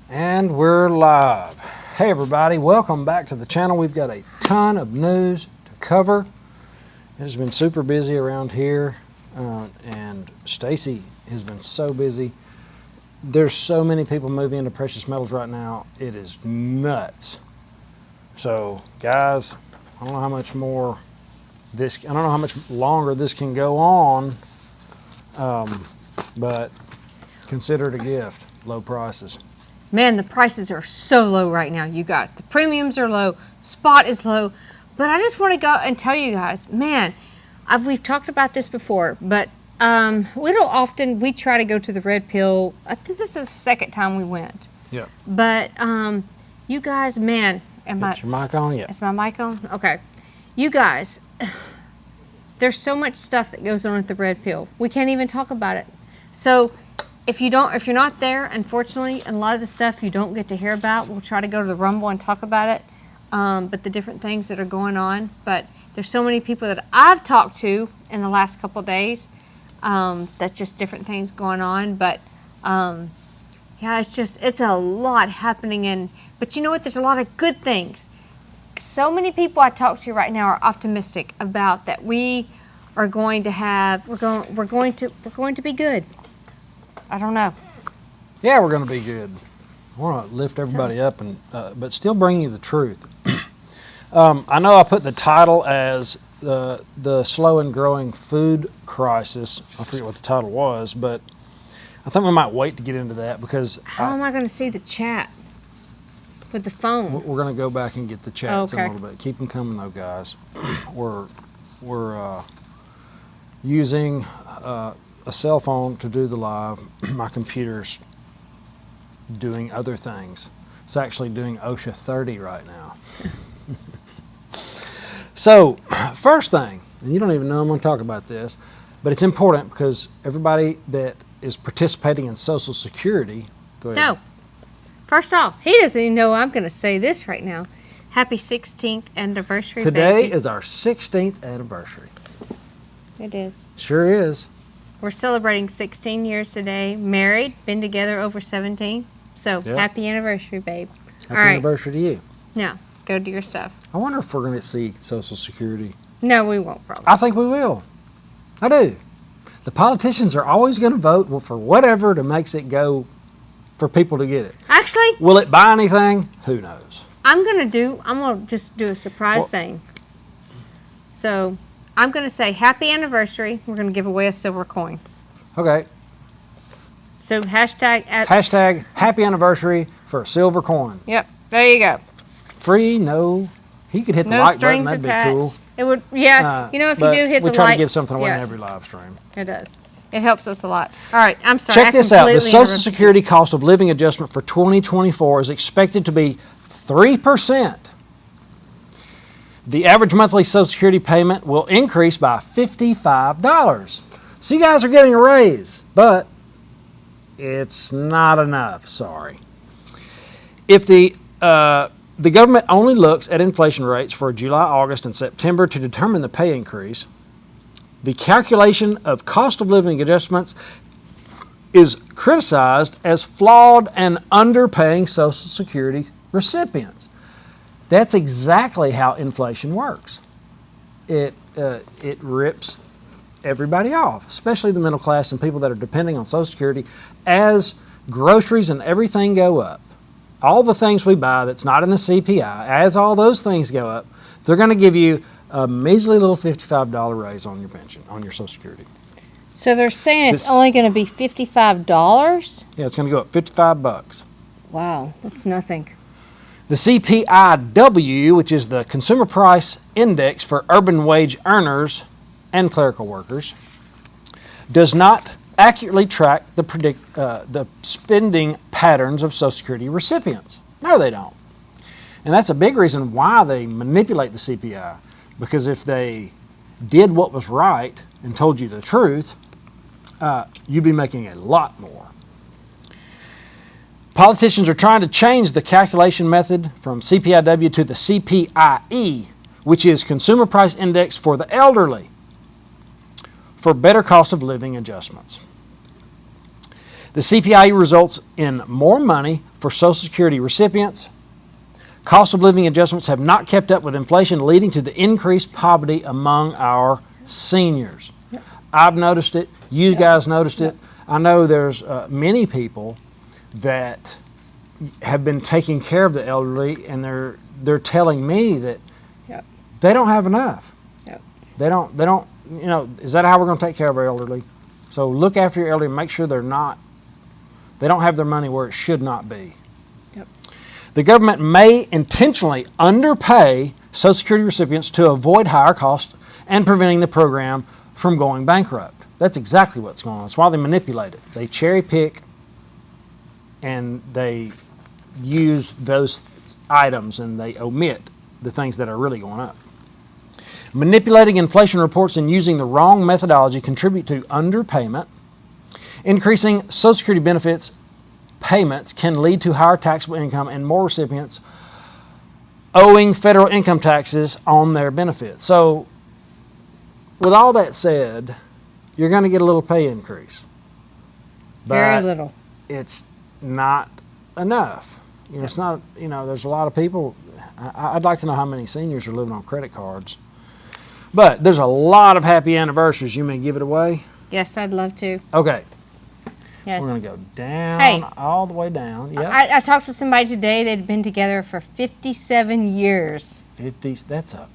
And we're live. Hey everybody, welcome back to the channel. We've got a ton of news to cover. It has been super busy around here, and Stacey has been so busy. There's so many people moving into precious metals right now. It is nuts. So guys, I don't know how much more this, I don't know how much longer this can go on, but consider it a gift. Low prices. Man, the prices are so low right now, you guys. The premiums are low, spot is low. But I just want to go and tell you guys, man, we've talked about this before, but we try to go to the Red Pill. I think this is the second time we went. Yeah. But you guys, man, Is your mic on? Yeah. Is my mic on? Okay. You guys, there's so much stuff that goes on at the Red Pill. We can't even talk about it. So if you're not there, unfortunately, and a lot of the stuff you don't get to hear about, we'll try to go to the Rumble and talk about it. But the different things that are going on. But there's so many people that I've talked to in the last couple of days. That's just different things going on. But yeah, it's a lot happening. But you know what? There's a lot of good things. So many people I talk to right now are optimistic about that we are going to have. We're going to be good. I don't know. Yeah, we're going to be good. I want to lift everybody up, and but still bring you the truth. I know I put the title as the slow and growing food crisis. I forget what the title was, but I think we might wait to get into that because how am I going to see the chat with the phone? We're going to go back and get the chats in Okay. a little bit. Keep them coming though, guys. We're using a cell phone to do the live. My computer's doing other things. It's actually doing OSHA 30 right now. So, first thing, and you don't even know I'm going to talk about this, but it's important because everybody that is participating in Social Security, go ahead. No. First off, he doesn't even know I'm going to say this right now. Happy 16th anniversary, Today baby. is our 16th anniversary. It is. Sure is. We're celebrating 16 years today. Married, been together over 17. So, Yep. happy anniversary, babe. Happy All right. anniversary to you. Now, go do your stuff. I wonder if we're going to see Social Security. No, we won't, probably. I think we will. I do. The politicians are always going to vote for whatever that makes it go for people to get it. Actually, Will it buy anything? Who knows? I'm going to just do a surprise Well- thing. So, I'm going to say happy anniversary. We're going to give away a silver coin. Okay. So, hashtag. Hashtag happy anniversary for a silver coin. Yep, there you go. Free, no. He could hit the No like button. strings That'd attached. be cool. It would, yeah. You know, if you But do hit the we like, try to give something away yeah, in every live stream. it does. It helps us a lot. All right, I'm sorry. Check I this out. The completely Social interrupted you. Security cost of living adjustment for 2024 is expected to be 3%. The average monthly Social Security payment will increase by $55. So you guys are getting a raise, but it's not enough. Sorry. If the government only looks at inflation rates for July, August, and September to determine the pay increase, the calculation of cost of living adjustments is criticized as flawed and underpaying Social Security recipients. That's exactly how inflation works. It rips everybody off, especially the middle class and people that are depending on Social Security as groceries and everything go up. All the things we buy that's not in the CPI, as all those things go up, they're going to give you a measly little $55 raise on your pension, on your Social Security. So they're saying it's This- only going to be $55? Yeah, it's going to go up $55. Wow, that's nothing. The CPIW, which is the Consumer Price Index for urban wage earners and clerical workers, does not accurately track the spending patterns of Social Security recipients. No, they don't. And that's a big reason why they manipulate the CPI, because if they did what was right and told you the truth, you'd be making a lot more. Politicians are trying to change the calculation method from CPIW to the CPIE, which is Consumer Price Index for the elderly, for better cost of living adjustments. The CPI results in more money for Social Security recipients. Cost of living adjustments have not kept up with inflation, leading to the increased poverty among our seniors. Yep. I've noticed it. You guys noticed it. I know there's many people that have been taking care of the elderly, and they're telling me that they don't have enough. Yep. They don't. You know, is that how we're going to take care of our elderly? So look after your elderly and make sure they don't have their money where it should not be. Yep. The government may intentionally underpay Social Security recipients to avoid higher costs and preventing the program from going bankrupt. That's exactly what's going on. That's why they manipulate it. They cherry pick and they use those items and they omit the things that are really going up. Manipulating inflation reports and using the wrong methodology contribute to underpayment. Increasing Social Security benefits payments can lead to higher taxable income and more recipients owing federal income taxes on their benefits. So, with all that said, you're going to get a little pay increase. Very little. It's not enough. You know, it's not, you know, there's a lot of people. I'd like to know how many seniors are living on credit cards. But there's a lot of happy anniversaries. You may give it away? Yes, I'd love to. Okay. Yes. We're going to go down, all the way down. Yep. I talked to somebody today. They'd been together for 57 years. 50, that's a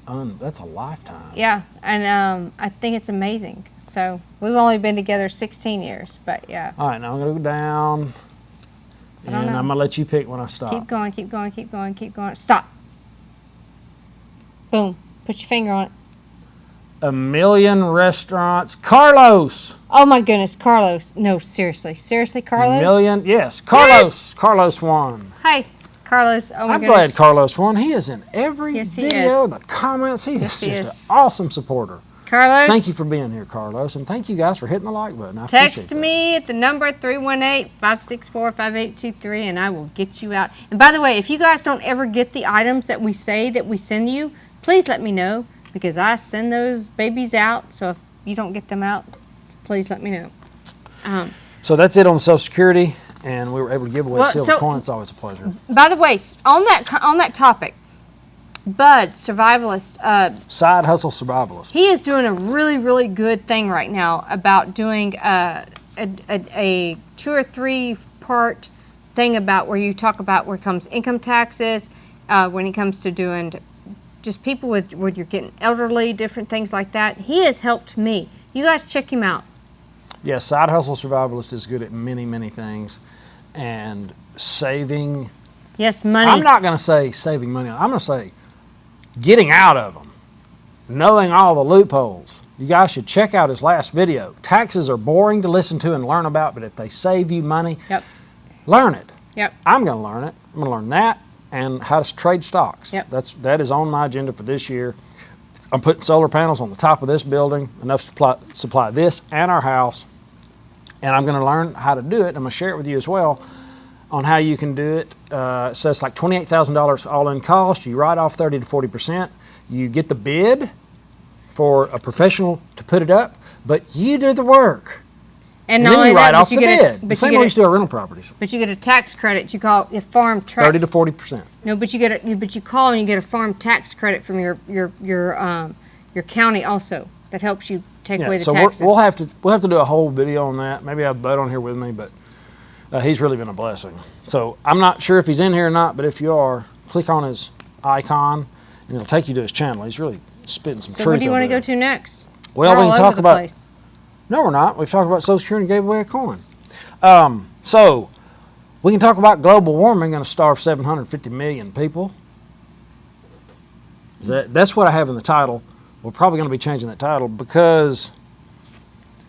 lifetime. Yeah, and I think it's amazing. So we've only been together 16 years, but yeah. All right, now I'm going to go down, and I'm going to let you pick when I stop. Keep going, keep going, keep going, keep going. Stop. Boom. Put your finger on it. 1 million restaurants. Carlos. Oh my goodness, Carlos. No, seriously. Seriously, Carlos? 1 million, yes. Carlos. Yes. Carlos won. Hey, Carlos. Oh my I'm goodness. glad Carlos won. He is in every video, is. the comments. He Yes, is he just is. an awesome supporter. Carlos. Thank you for being here, Carlos, and thank you guys for hitting the like button. I Text appreciate that. me at the number 318-564-5823, and I will get you out. And by the way, if you guys don't ever get the items that we say that we send you, please let me know, because I send those babies out. So if you don't get them out, please let me know. So that's it on Social Security, and we were able to give away silver coin. It's always a pleasure. By the way, on that topic, Bud, survivalist, Side hustle survivalist. he is doing a really, really good thing right now about doing a 2 or 3 part thing about where you talk about where it comes income taxes, when it comes to doing just people with where you're getting elderly, different things like that. He has helped me. You guys check him out. Yes, Side Hustle Survivalist is good at many, many things. And saving. Yes, money. I'm not going to say saving money. I'm going to say getting out of them. Knowing all the loopholes. You guys should check out his last video. Taxes are boring to listen to and learn about, but if they save you money, learn it. Yep. I'm going to learn it. I'm going to learn that and how to trade stocks. Yep. That is on my agenda for this year. I'm putting solar panels on the top of this building, enough to supply this and our house. And I'm going to learn how to do it. I'm going to share it with you as well on how you can do it. It says like $28,000 all-in cost. You write off 30 to 40%. You get the bid for a professional to put it up, but you do the work. And then you write off the bid. But the same way you do our rental properties. But you get a tax credit. You call it farm tax. 30 to 40%. No, but you call and you get a farm tax credit from your county also. That helps you take away the taxes. So we'll have to do a whole video on that. Maybe I have Bud on here with me, but he's really been a blessing. So I'm not sure if he's in here or not, but if you are, click on his icon and it'll take you to his channel. He's really spitting some truth. So what do you want to there. go to next? Well, We're we all can over talk the about. place. No, we're not. We've talked about Social Security and gave away a coin. So we can talk about global warming going to starve 750 million people. That's what I have in the title. We're probably going to be changing that title because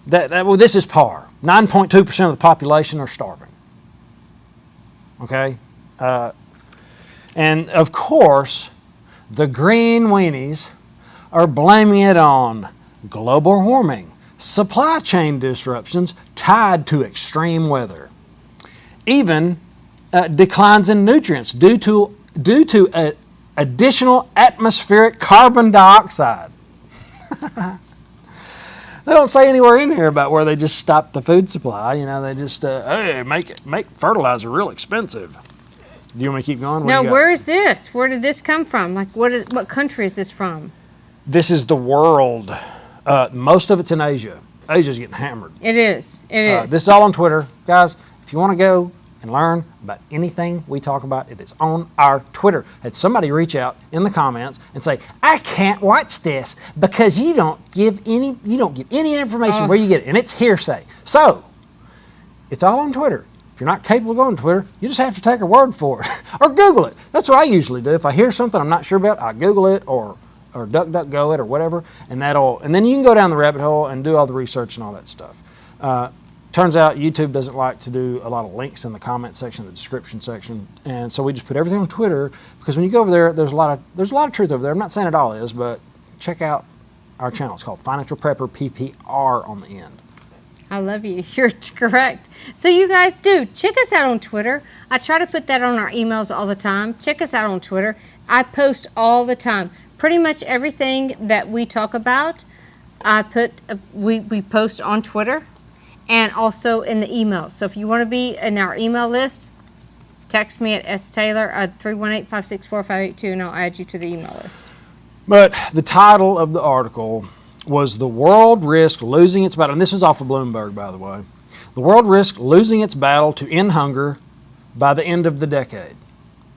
this is par. 9.2% of the population are starving. Okay? And of course, the green weenies are blaming it on global warming, supply chain disruptions tied to extreme weather, even declines in nutrients due to additional atmospheric carbon dioxide. They don't say anywhere in here about where they just stopped the food supply. You know, they just hey, make fertilizer real expensive. Do you want me to keep going? Now, where is this? Where did this come from? Like, what country is this from? This is the world. Most of it's in Asia. Asia's getting hammered. It is. It is. This is all on Twitter. Guys, if you want to go and learn about anything we talk about, it is on our Twitter. Had somebody reach out in the comments and say, I can't watch this because you don't give any information where you get it, and it's hearsay. So, it's all on Twitter. If you're not capable of going to Twitter, you just have to take our word for it. Or Google it. That's what I usually do. If I hear something I'm not sure about, I Google it or DuckDuckGo it or whatever, and then you can go down the rabbit hole and do all the research and all that stuff. Turns out YouTube doesn't like to do a lot of links in the comment section, the description section, and so we just put everything on Twitter, because when you go over there, there's a lot of truth over there. I'm not saying it all is, but check out our channel. It's called Financial Prepper PPR on the end. I love you. You're correct. So you guys do check us out on Twitter. I try to put that on our emails all the time. Check us out on Twitter. I post all the time. Pretty much everything that we talk about, we post on Twitter and also in the email. So if you want to be in our email list, text me at staylor at 318-564-582 and I'll add you to the email list. But the title of the article was "The World Risked Losing Its Battle," and this is off of Bloomberg, by the way. The world risked losing its battle to end hunger by the end of the decade.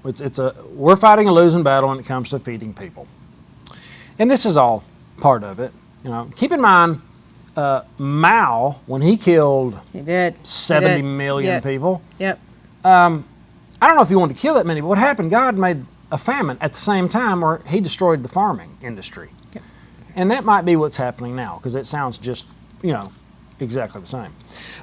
We're fighting a losing battle when it comes to feeding people. And this is all part of it. You know, keep in mind, Mao, when he killed 70 million people. Yep. I don't know if he wanted to kill that many, but what happened? God made a famine at the same time where he destroyed the farming industry. Yep. And that might be what's happening now, because it sounds just, exactly the same.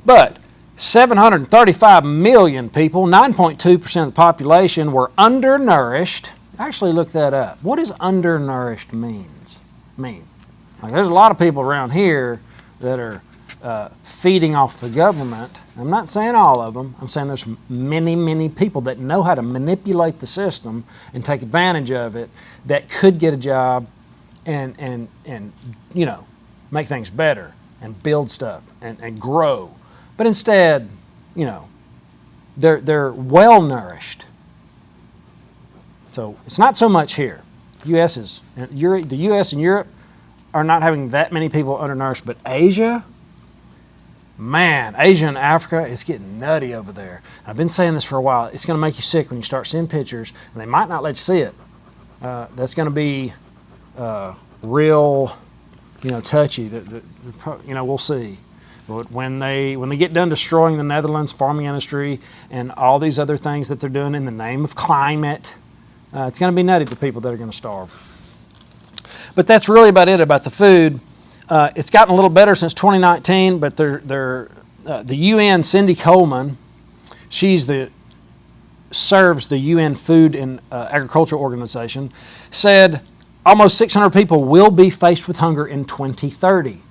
But 735 million people, 9.2% of the population, were undernourished. Actually look that up. What does undernourished mean? Like, there's a lot of people around here that are feeding off the government. I'm not saying all of them. I'm saying there's many, many people that know how to manipulate the system and take advantage of it that could get a job and make things better and build stuff and grow. But instead, they're well nourished. So it's not so much here. The U.S. and Europe are not having that many people undernourished, but Asia and Africa, it's getting nutty over there. I've been saying this for a while. It's going to make you sick when you start seeing pictures, and they might not let you see it. That's going to be real, touchy. We'll see. But when they get done destroying the Netherlands farming industry and all these other things that they're doing in the name of climate, it's going to be nutty, the people that are going to starve. But that's really about it about the food. It's gotten a little better since 2019, but the UN, Cindy Coleman, serves the UN Food and Agriculture Organization, said almost 600 people will be faced with hunger in 2030.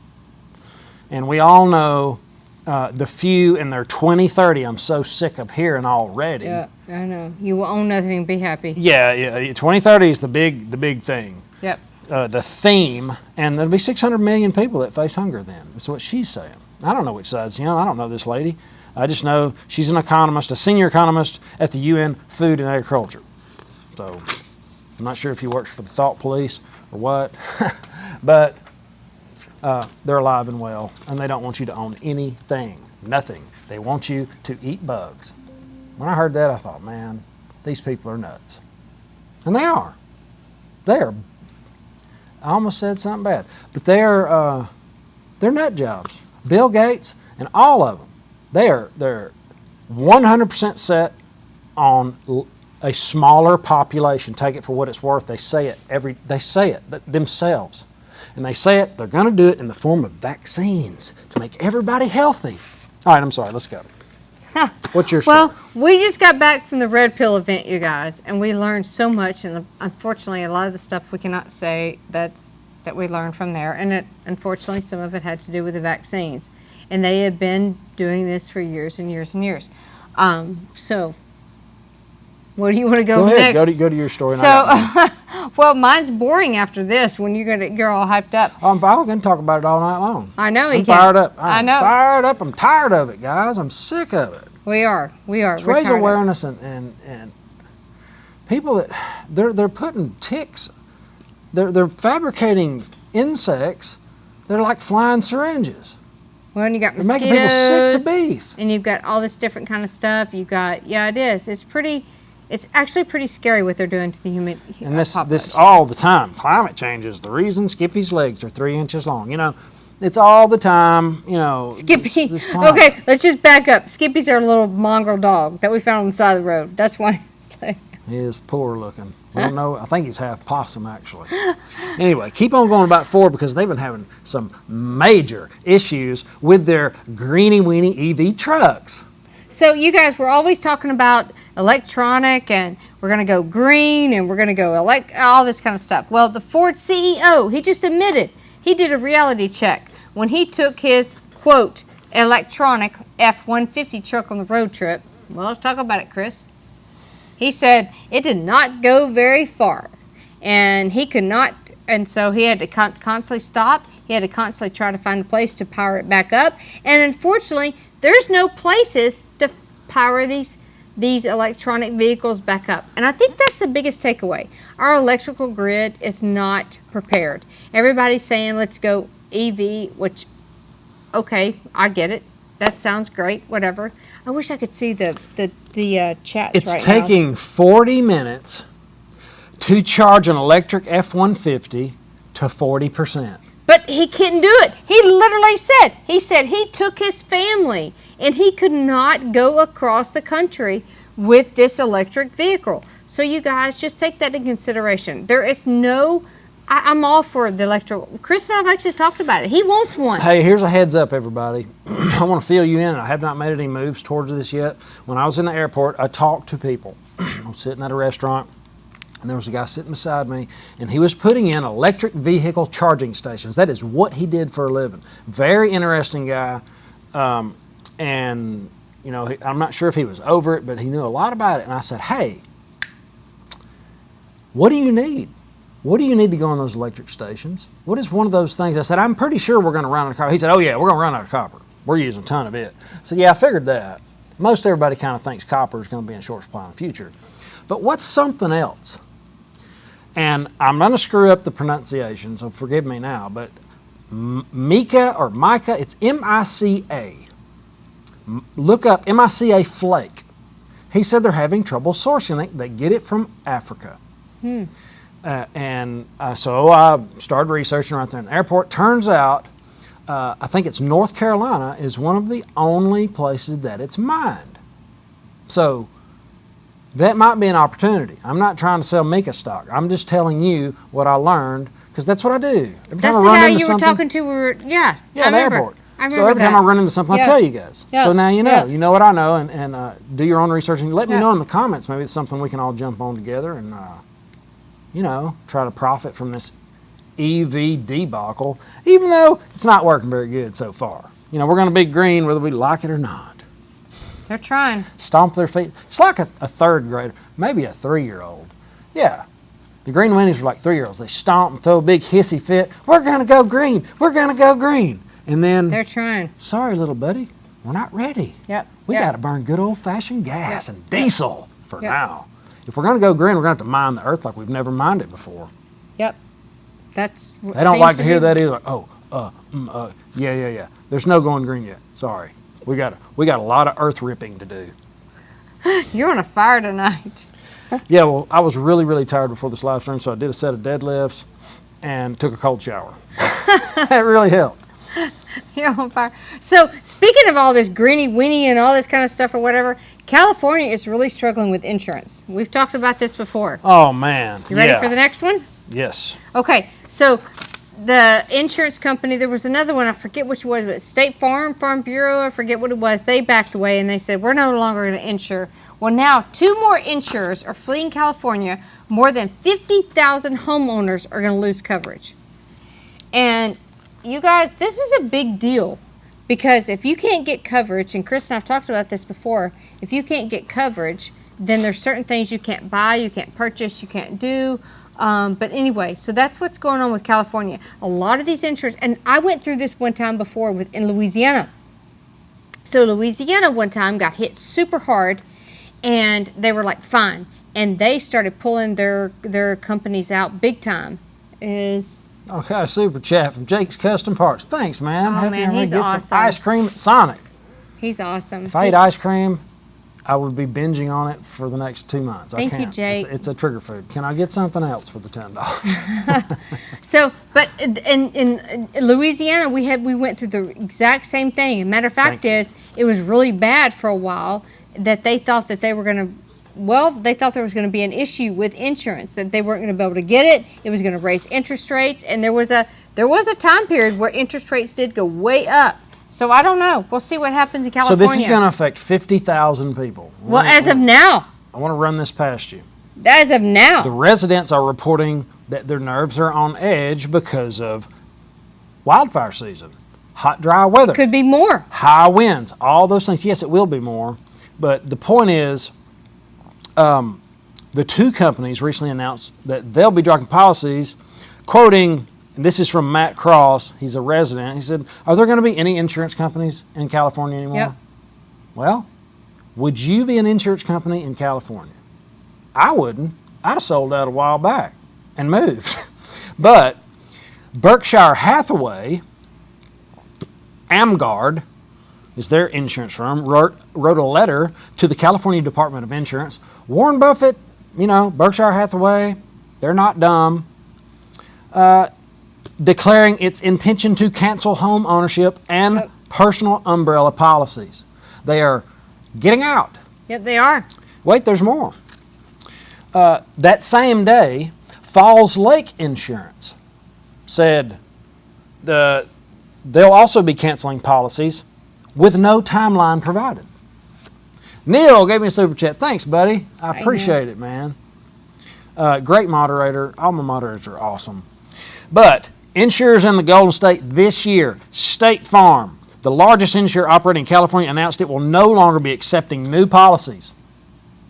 And we all know the few in their 2030, I'm so sick of hearing already. Yeah, I know. You will own nothing and be happy. Yeah. 2030 is the big thing. Yep. The theme, and there'll be 600 million people that face hunger then. That's what she's saying. I don't know which side's, I don't know this lady. I just know she's an economist, a senior economist at the UN Food and Agriculture. So I'm not sure if he works for the thought police or what, but they're alive and well, and they don't want you to own anything, nothing. They want you to eat bugs. When I heard that, I thought, man, these people are nuts. And they are. I almost said something bad, but they're nut jobs. Bill Gates and all of them, they're 100% set on a smaller population. Take it for what it's worth. They say it themselves, and they say it. They're going to do it in the form of vaccines to make everybody healthy. All right, I'm sorry. Let's go. What's your story? Well, we just got back from the Red Pill event, you guys, and we learned so much. And unfortunately, a lot of the stuff we cannot say that we learned from there. And unfortunately, some of it had to do with the vaccines. And they have been doing this for years and years and years. So Where do you want to go, Go ahead. next? Go to your story. And So, well, mine's boring after this. When you're all hyped up. I'm going to talk about it all night long. I know I'm fired up. I know. Fired up. I'm tired of it, guys. I'm sick of it. We are. Let's raise awareness and people that they're putting ticks. They're fabricating insects. They're like flying syringes. Well, and you got They're mosquitoes. making people sick to beef. And you've got all this different kind of stuff. You got, it is. It's actually pretty scary what they're doing to the human And this population. all the time. Climate change is the reason Skippy's legs are 3 inches long. It's all the time. Skippy. this climate. Okay, let's just back up. Skippy's our little mongrel dog that we found on the side of the road. That's why it's like, He is poor looking. I don't know. I think he's half possum, actually. Anyway, keep on going about Ford because they've been having some major issues with their greeny-weeny EV trucks. So you guys, we're always talking about electronic and we're going to go green and we're going to go all this kind of stuff. Well, the Ford CEO, he just admitted he did a reality check when he took his, quote, electronic F-150 truck on the road trip. Well, let's talk about it, Chris. He said it did not go very far, and he could not, and so he had to constantly stop. He had to constantly try to find a place to power it back up, and unfortunately, there's no places to power these electronic vehicles back up. And I think that's the biggest takeaway. Our electrical grid is not prepared. Everybody's saying let's go EV, which, okay, I get it. That sounds great, whatever. I wish I could see the chats It's right taking 40 minutes to charge an electric F-150 to 40%. But he couldn't do it. He literally said he took his family and he could not go across the country with this electric vehicle. So you guys just take that into consideration. There is no, I'm all for the electric. Chris and I have actually talked about it. He wants one. Hey, here's a heads up, everybody. I want to fill you in. I have not made any moves towards this yet. When I was in the airport, I talked to people. I was sitting at a restaurant, and there was a guy sitting beside me, and he was putting in electric vehicle charging stations. That is what he did for a living. Very interesting guy. And, I'm not sure if he was over it, but he knew a lot about it. And I said, hey, what do you need? What do you need to go on those electric stations? What is one of those things? I said, I'm pretty sure we're going to run out of copper. He said, oh, yeah, we're going to run out of copper. We're using a ton of it. I said, yeah, I figured that. Most everybody kind of thinks copper is going to be in short supply in the future. But what's something else? And I'm going to screw up the pronunciation, so forgive me now, but Micah, it's M-I-C-A. Look up M-I-C-A flake. He said they're having trouble sourcing it. They get it from Africa. So I started researching right there in the airport. Turns out, I think it's North Carolina is one of the only places that it's mined. So that might be an opportunity. I'm not trying to sell Mika stock. I'm just telling you what I learned because that's what I do. Every That's time the I run guy into you something, were talking to. Yeah, I the remember. airport. I remember So every time that. I run into something, I Yeah. tell you guys. Yeah. So now you know. Yeah. You know what I know, and do your own research and let me Yeah. know in the comments. Maybe it's something we can all jump on together and, try to profit from this EV debacle, even though it's not working very good so far. We're going to be green whether we like it or not. They're trying. Stomp their feet. It's like a third grader, maybe a 3-year-old. Yeah. The green weenies are like 3-year-olds. They stomp and throw a big hissy fit. We're going to go green. We're going to go green. And then, They're trying. sorry, little buddy, we're not ready. Yep. We Yep. got to burn good old-fashioned gas and diesel for Yep. now. If we're going to go green, we're going to have to mine the earth like we've never mined it before. Yep. That's. They don't like to hear that either. Yeah. There's no going green yet. Sorry. We got a lot of earth ripping to do. You're on a fire tonight. Yeah, well, I was really, really tired before this live stream, so I did a set of deadlifts and took a cold shower. That really helped. You're on fire. So, speaking of all this greeny weenie and all this kind of stuff or whatever, California is really struggling with insurance. We've talked about this before. Oh, man. You ready for the next one? Yes. Okay, so the insurance company, there was another one, I forget which was, but State Farm Bureau, I forget what it was, they backed away and they said, we're no longer going to insure. Well, now 2 more insurers are fleeing California. More than 50,000 homeowners are going to lose coverage. And you guys, this is a big deal because if you can't get coverage, and Chris and I've talked about this before, if you can't get coverage, then there's certain things you can't buy, you can't purchase, you can't do. But anyway, so that's what's going on with California. A lot of these insurance, and I went through this one time before in Louisiana. So Louisiana one time got hit super hard, and they were like, fine. And they started pulling their companies out big time. Oh, got a super chat from Jake's Custom Parts. Thanks, man. Oh, Happy man, he's get awesome. some ice cream at Sonic. He's awesome. If I ate ice cream, I would be binging on it for the next 2 months. Thank I you, can't. Jake. It's a trigger food. Can I get something else for the $10? So, but in Louisiana, we went through the exact same thing. And matter of fact is, it was really bad for a while that they thought that they were going to, they thought there was going to be an issue with insurance, that they weren't going to be able to get it. It was going to raise interest rates. And there was a time period where interest rates did go way up. So I don't know. We'll see what happens in California. So this is going to affect 50,000 people. Well, as of now. I want to run this past you. As of now. The residents are reporting that their nerves are on edge because of wildfire season, hot, dry weather. Could be more. High winds, all those things. Yes, it will be more. But the point is, the two companies recently announced that they'll be dropping policies, quoting, and this is from Matt Cross, he's a resident. He said, are there going to be any insurance companies in California anymore? Yep. Well, would you be an insurance company in California? I wouldn't. I'd have sold out a while back and moved. But Berkshire Hathaway, AmGuard, is their insurance firm, wrote a letter to the California Department of Insurance. Warren Buffett, Berkshire Hathaway, they're not dumb. Declaring its intention to cancel home ownership and personal umbrella policies. They are getting out. Yep, they are. Wait, there's more. That same day, Falls Lake Insurance said they'll also be canceling policies with no timeline provided. Neil gave me a super chat. Thanks, buddy. I appreciate it, man. Great moderator. All my moderators are awesome. But insurers in the Golden State this year, State Farm, the largest insurer operating in California, announced it will no longer be accepting new policies.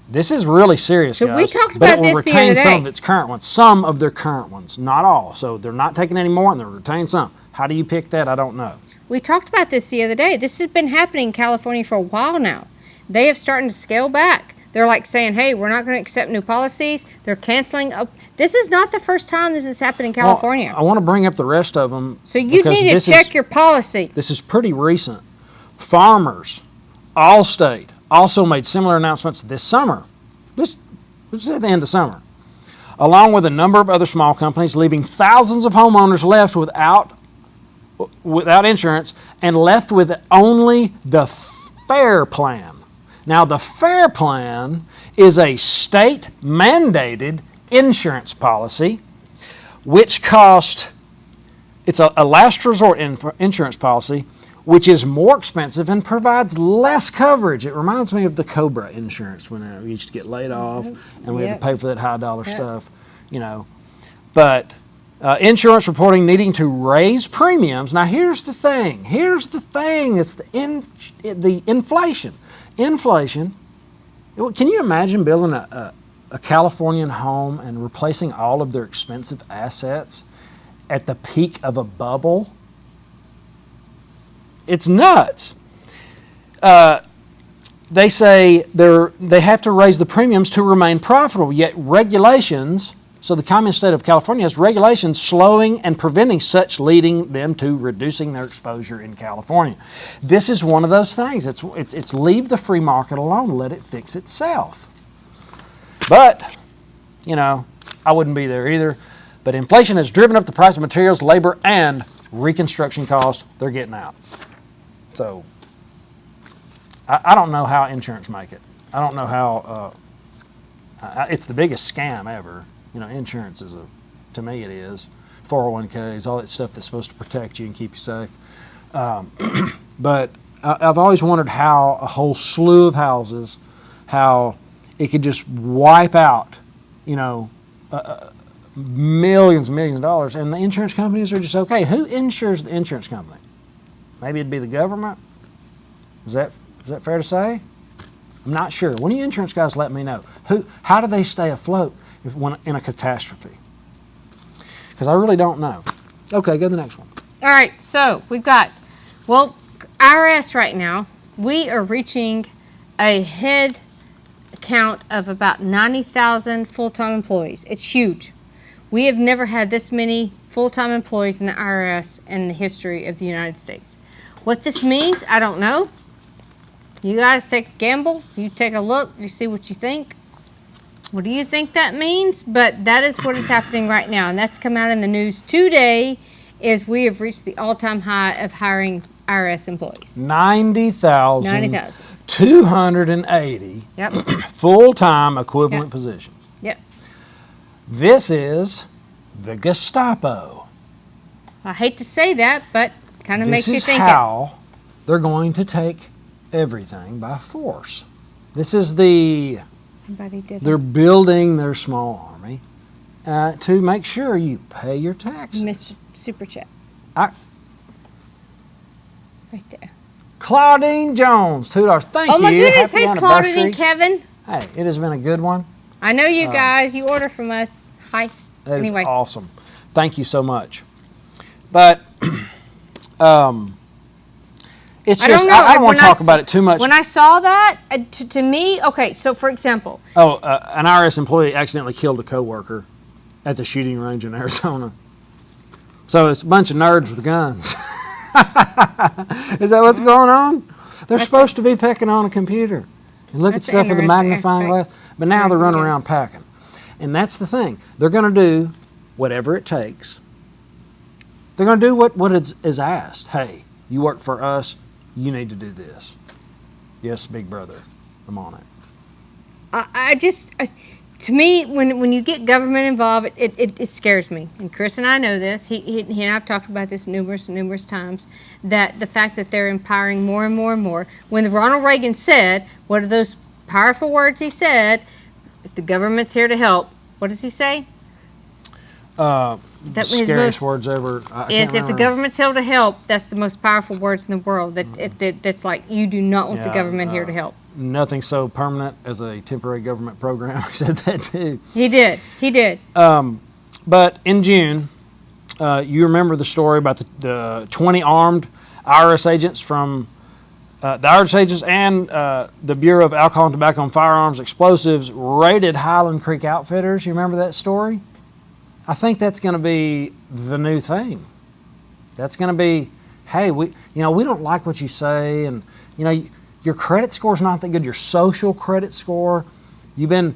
This is really serious, So guys. we talked but about it will this the retain other some day. of its current ones, some of their current ones, not all. So they're not taking any more, and they're retaining some. How do you pick that? I don't know. We talked about this the other day. This has been happening in California for a while now. They have started to scale back. They're like saying, hey, we're not going to accept new policies. They're canceling. This is not the first time this has happened in California. Well, I want to bring up the rest of them. So you because need to check your policy. This is pretty recent. Farmers, Allstate, also made similar announcements this summer. This was at the end of summer. Along with a number of other small companies, leaving thousands of homeowners left without insurance and left with only the FAIR plan. Now, the FAIR plan is a state-mandated insurance policy, which it's a last resort insurance policy, which is more expensive and provides less coverage. It reminds me of the COBRA insurance when we used to get laid off and we had to pay for that high-dollar stuff, But insurance reporting needing to raise premiums. Now, here's the thing. It's the inflation. Inflation. Can you imagine building a Californian home and replacing all of their expensive assets at the peak of a bubble? It's nuts. They say they have to raise the premiums to remain profitable, yet regulations, so the communist state of California has regulations slowing and preventing such, leading them to reducing their exposure in California. This is one of those things. It's leave the free market alone, let it fix itself. But, I wouldn't be there either. But inflation has driven up the price of materials, labor, and reconstruction costs. They're getting out. So, I don't know how insurance make it. I don't know how, it's the biggest scam ever. Insurance to me it is. 401ks, all that stuff that's supposed to protect you and keep you safe. But I've always wondered how a whole slew of houses, how it could just wipe out, millions and millions of dollars, and the insurance companies are just okay. Who insures the insurance company? Maybe it'd be the government. Is that fair to say? I'm not sure. One of you insurance guys let me know. How do they stay afloat in a catastrophe? Because I really don't know. Okay, go to the next one. All right, so we've got, IRS right now, we are reaching a head count of about 90,000 full-time employees. It's huge. We have never had this many full-time employees in the IRS in the history of the United States. What this means, I don't know. You guys take a gamble. You take a look. You see what you think. What do you think that means? But that is what is happening right now, and that's come out in the news today. Is we have reached the all-time high of hiring IRS employees. 90,000. 90,000. 280 Yep. full-time equivalent positions. Yep. This is the Gestapo. I hate to say that, but kind of makes you think This is how they're going to take everything by force. This is they're building their small army to make sure you pay your taxes. Mr. Super Chat. Right there. Claudine Jones, $2. Thank you. Oh my goodness! Happy Hey, anniversary. Claudine and Kevin. Hey, it has been a good one. I know you guys. You order from us. Hi. That Anyway. is awesome. Thank you so much. But it's just, I don't want to talk about it too much. When I saw that, to me, okay, so for example. An IRS employee accidentally killed a coworker at the shooting range in Arizona. So it's a bunch of nerds with guns. Is that what's going on? They're supposed to be pecking on a computer and look at stuff with a magnifying glass, but now they're running around packing. And that's the thing. They're going to do whatever it takes. They're going to do what is asked. Hey, you work for us, you need to do this. Yes, big brother, I'm on it. To me, when you get government involved, it scares me. And Chris and I know this. He and I have talked about this numerous times, that the fact that they're empowering more and more and more. When Ronald Reagan said, what are those powerful words he said? If the government's here to help, what does he say? Scariest words ever. If the government's here to help, that's the most powerful words in the world. That's like, you do not want the government here to help. Nothing so permanent as a temporary government program. He said that too. He did. But in June, you remember the story about the 20 armed IRS agents from the IRS agents and the Bureau of Alcohol and Tobacco and Firearms Explosives raided Highland Creek Outfitters. You remember that story? I think that's going to be the new thing. That's going to be, hey, we don't like what you say, and your credit score's not that good. Your social credit score, you've been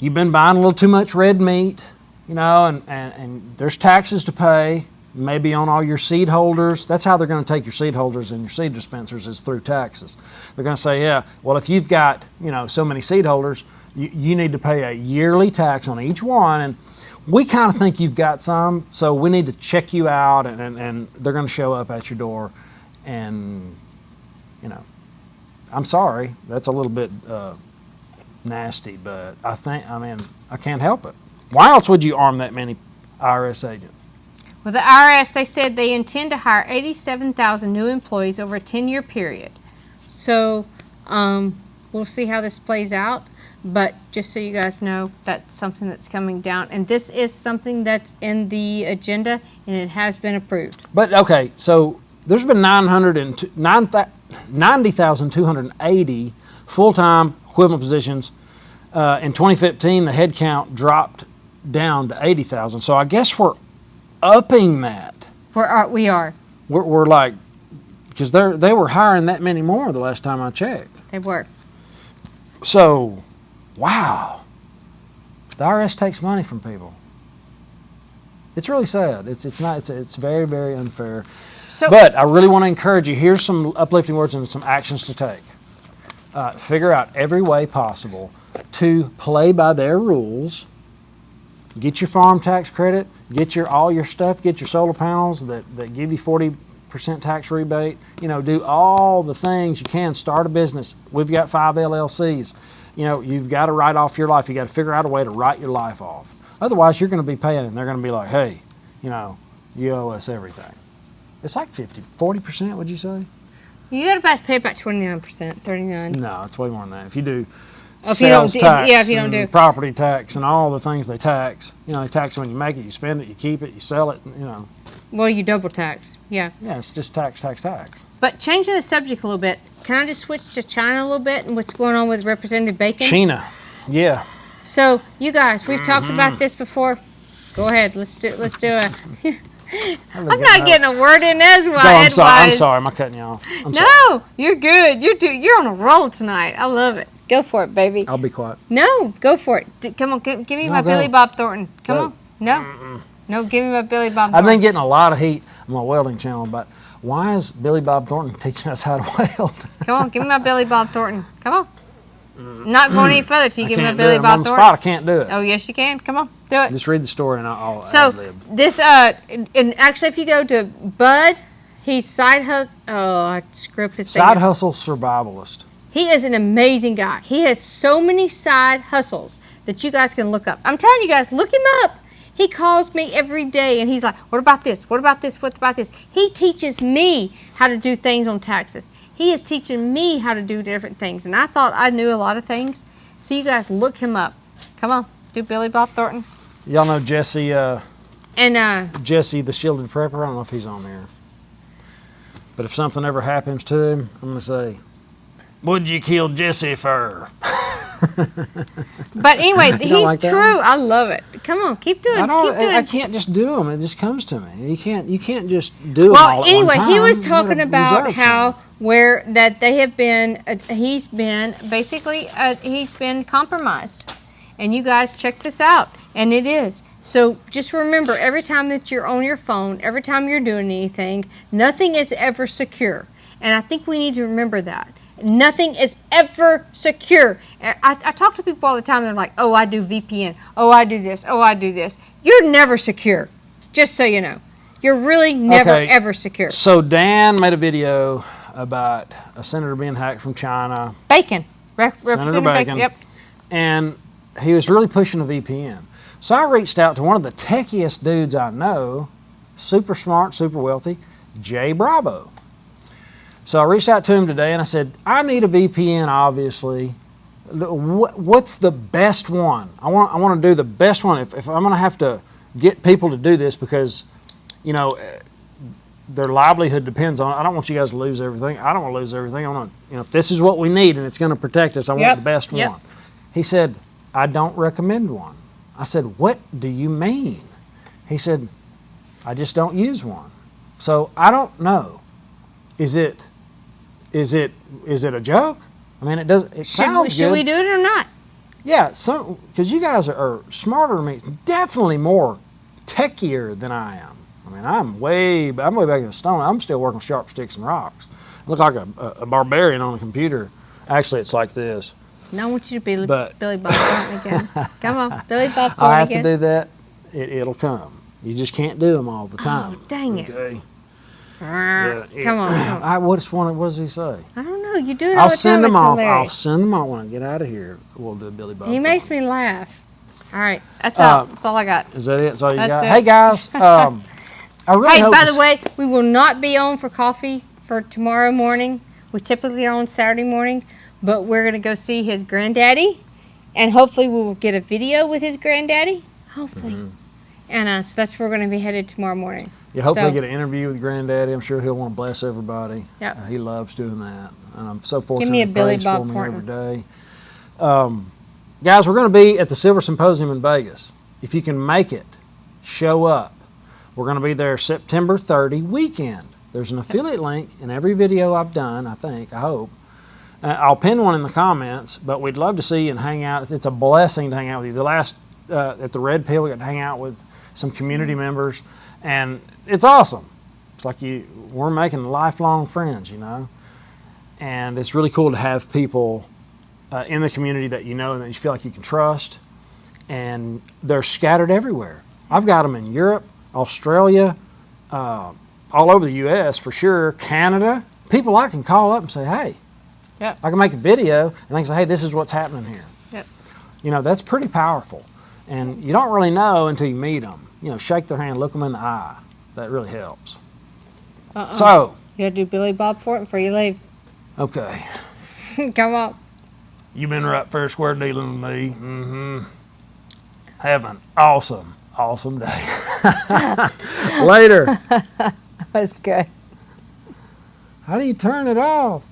buying a little too much red meat, and there's taxes to pay, maybe on all your seed holders. That's how they're going to take your seed holders and your seed dispensers, is through taxes. They're going to say, yeah, well, if you've got so many seed holders, you need to pay a yearly tax on each one, and we kind of think you've got some, so we need to check you out, and they're going to show up at your door, and I'm sorry, that's a little bit nasty, but I can't help it. Why else would you arm that many IRS agents? Well, the IRS, they said they intend to hire 87,000 new employees over a 10-year period. So we'll see how this plays out. But just so you guys know, that's something that's coming down. And this is something that's in the agenda, and it has been approved. But, okay, so there's been 90,280 full-time equivalent positions. In 2015, the head count dropped down to 80,000. So I guess we're upping that. We are. We're like, because they were hiring that many more the last time I checked. They were. So, wow. The IRS takes money from people. It's really sad. It's very, very unfair. But I really want to encourage you. Here's some uplifting words and some actions to take. Figure out every way possible to play by their rules. Get your farm tax credit. Get all your stuff. Get your solar panels that give you 40% tax rebate. Do all the things you can. Start a business. We've got 5 LLCs. You've got to write off your life. You got to figure out a way to write your life off. Otherwise, you're going to be paying, and they're going to be like, hey, you owe us everything. It's like 40%, would you say? You got to pay about 29%, 39%. No, it's way more than that. If you do If you don't sales do- tax if you don't and do- property tax and all the things they tax, they tax when you make it, you spend it, you keep it, you sell it, Well, you double tax. Yeah. Yeah, it's just tax. But changing the subject a little bit, can I just switch to China a little bit and what's going on with Representative Bacon? China, yeah. So, you guys, we've talked about this before. Go ahead. Let's do it. I'm not getting a word in edgewise. I'm sorry. I'm cutting you off. I'm sorry. No, you're good. You're on a roll tonight. I love it. Go for it, baby. I'll be quiet. No, go for it. Come on, give me my go. Billy Bob Thornton. Come Go. on. No. No, give me my Billy Bob I've Thornton. been getting a lot of heat on my welding channel, but why is Billy Bob Thornton teaching us how to weld? Come on, give me my Billy Bob Thornton. Come on. Not going any further till you give me my Can't do Billy it. I'm Bob on the Thornton. spot. I can't do it. Oh, yes, you can. Come on, do it. Just read the story and I'll So ad-lib. this, and actually, if you go to Bud, he's side hustle. Oh, I screwed up his Side thing. hustle survivalist. He is an amazing guy. He has so many side hustles that you guys can look up. I'm telling you guys, look him up. He calls me every day and he's like, what about this? What about this? What about this? He teaches me how to do things on taxes. He is teaching me how to do different things. And I thought I knew a lot of things. So you guys look him up. Come on, do Billy Bob Thornton. Y'all know Jesse, And the shielded prepper? I don't know if he's on there. But if something ever happens to him, I'm going to say, what'd you kill Jesse for? but anyway, he's like that true. one? I love it. Come on, keep doing. Keep doing. I can't just do them. It just comes to me. You can't just do them all Well, at one anyway, time. he was You gotta talking about reserve how some. where that they have been. He's been basically he's been compromised, and you guys check this out, and it is. So just remember, every time that you're on your phone, every time you're doing anything, nothing is ever secure, and I think we need to remember that. Nothing is ever secure. I talk to people all the time. They're like, oh, I do VPN. Oh, I do this. Oh, I do this. You're never secure. Just so you know. You're really never, Okay. ever secure. So Dan made a video about a senator being hacked from China. Bacon. Senator Representative Bacon. Yep. And he was really pushing a VPN. So I reached out to one of the techiest dudes I know, super smart, super wealthy, Jay Bravo. So I reached out to him today and I said, I need a VPN, obviously. What's the best one? I want to do the best one. If I'm going to have to get people to do this because, their livelihood depends on it. I don't want you guys to lose everything. I don't want to lose everything. I want to, if this is what we need and it's going to protect us, I want the best Yep. one. He said, I don't recommend one. I said, what do you mean? He said, I just don't use one. So I don't know. Is it a joke? I mean, it sounds Should good. we do it or not? Yeah, because you guys are smarter than me, definitely more techier than I am. I mean, I'm way back in the stone. I'm still working with sharp sticks and rocks. I look like a barbarian on a computer. Actually, it's like this. No, I want you to be But- Billy Bob Thornton again. Come on, Billy Bob Thornton I have again. to do that. It'll come. You just can't do them all the time. Oh, dang it. Okay. Come on. What does he say? I don't know. You do it all I'll the send time. them It's off. I'll hilarious. send them off when I get out of here. We'll do Billy Bob. He makes me laugh. All right. That's all I got. Is that it? That's all you That's got? it. Hey guys, I really Hey, hope by this- the way, we will not be on for coffee for tomorrow morning. We typically are on Saturday morning, but we're going to go see his granddaddy, and hopefully we will get a video with his granddaddy. Hopefully. Mm-hmm. And so that's where we're going to be headed tomorrow morning. Yeah, hopefully So- get an interview with Granddaddy. I'm sure he'll want to bless everybody. Yep. He loves doing that. And I'm so fortunate me a he Billy prays Bob for me Thornton. every day. Guys, we're going to be at the Silver Symposium in Vegas. If you can make it, show up. We're going to be there September 30 weekend. There's an affiliate link in every video I've done, I hope. I'll pin one in the comments, but we'd love to see you and hang out. It's a blessing to hang out with you. The last, at the Red Pill, we got to hang out with some community members, and it's awesome. It's like we're making lifelong friends, and it's really cool to have people in the community that you know and that you feel like you can trust, and they're scattered everywhere. I've got them in Europe, Australia, all over the U.S. for sure, Canada, people I can call up and say, hey, Yep. I can make a video and they can say, hey, this is what's happening here. Yep. That's pretty powerful. And you don't really know until you meet them. Shake their hand, look them in the eye. That really helps. So, You got to do Billy Bob for it before you leave. Okay. Come on. You've been right fair square dealing with me. Have an awesome day. Later. That was good. How do you turn it off?